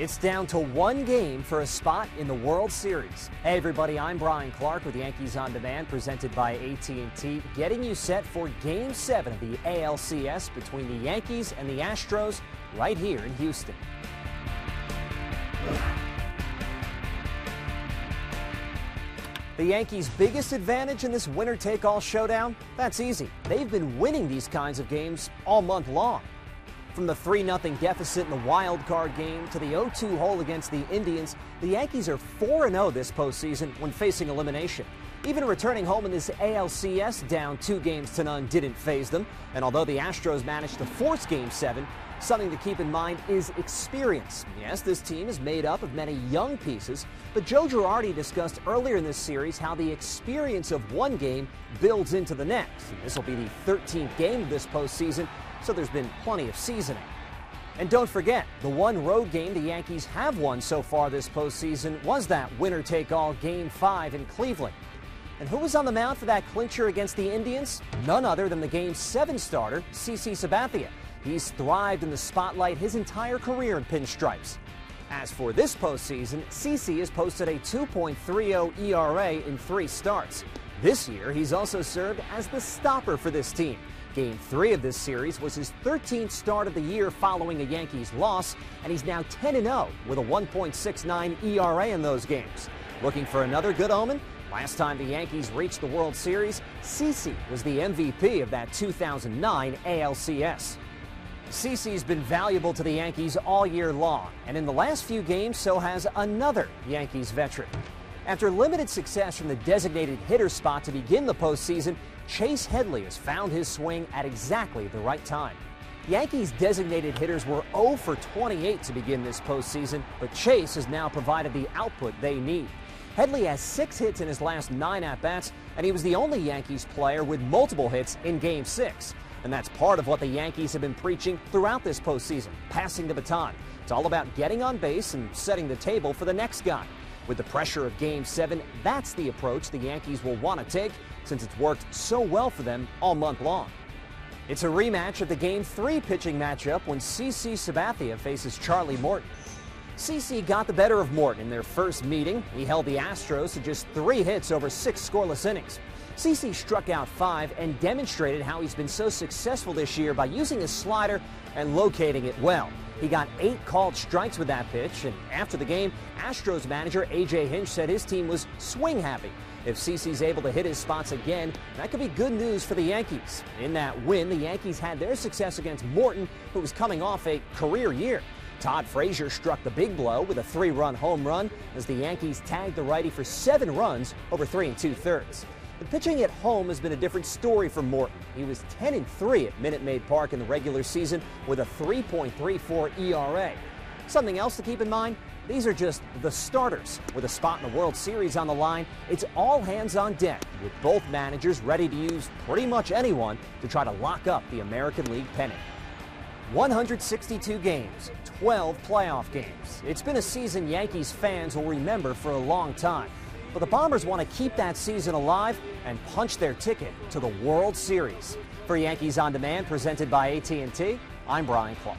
It's down to one game for a spot in the World Series. Hey everybody, I'm Brian Clark with Yankees On Demand, presented by AT&T, getting you set for Game 7 of the ALCS between the Yankees and the Astros right here in Houston. The Yankees' biggest advantage in this winner-take-all showdown? That's easy. They've been winning these kinds of games all month long. From the 3-0 deficit in the wild card game to the 0-2 hole against the Indians, the Yankees are 4-0 this postseason when facing elimination. Even returning home in this ALCS down 2-0 didn't faze them, and although the Astros managed to force Game 7, something to keep in mind is experience. Yes, this team is made up of many young pieces, but Joe Girardi discussed earlier in this series how the experience of one game builds into the next. And this will be the 13th game of this postseason, so there's been plenty of seasoning. And don't forget, the one road game the Yankees have won so far this postseason was that winner-take-all Game 5 in Cleveland. And who was on the mound for that clincher against the Indians? None other than the Game 7 starter, CC Sabathia. He's thrived in the spotlight his entire career in pinstripes. As for this postseason, CC has posted a 2.30 ERA in 3 starts. This year, he's also served as the stopper for this team. Game 3 of this series was his 13th start of the year following a Yankees loss, and he's now 10-0 with a 1.69 ERA in those games. Looking for another good omen? Last time the Yankees reached the World Series, CC was the MVP of that 2009 ALCS. CC's been valuable to the Yankees all year long, and in the last few games, so has another Yankees veteran. After limited success from the designated hitter spot to begin the postseason, Chase Headley has found his swing at exactly the right time. Yankees designated hitters were 0 for 28 to begin this postseason, but Chase has now provided the output they need. Headley has 6 hits in his last 9 at-bats, and he was the only Yankees player with multiple hits in Game 6. And that's part of what the Yankees have been preaching throughout this postseason, passing the baton. It's all about getting on base and setting the table for the next guy. With the pressure of Game 7, that's the approach the Yankees will want to take, since it's worked so well for them all month long. It's a rematch of the Game 3 pitching matchup when CC Sabathia faces Charlie Morton. CC got the better of Morton in their first meeting. He held the Astros to just 3 hits over 6 scoreless innings. CC struck out 5 and demonstrated how he's been so successful this year by using his slider and locating it well. He got 8 called strikes with that pitch, and after the game, Astros manager A.J. Hinch said his team was swing happy. If CC's able to hit his spots again, that could be good news for the Yankees. In that win, the Yankees had their success against Morton, who was coming off a career year. Todd Frazier struck the big blow with a 3-run home run as the Yankees tagged the righty for 7 runs over 3 2/3. The pitching at home has been a different story for Morton. He was 10-3 at Minute Maid Park in the regular season with a 3.34 ERA. Something else to keep in mind, these are just the starters. With a spot in the World Series on the line, it's all hands on deck, with both managers ready to use pretty much anyone to try to lock up the American League pennant. 162 games, 12 playoff games. It's been a season Yankees fans will remember for a long time. But the Bombers want to keep that season alive and punch their ticket to the World Series. For Yankees On Demand, presented by AT&T, I'm Brian Clark.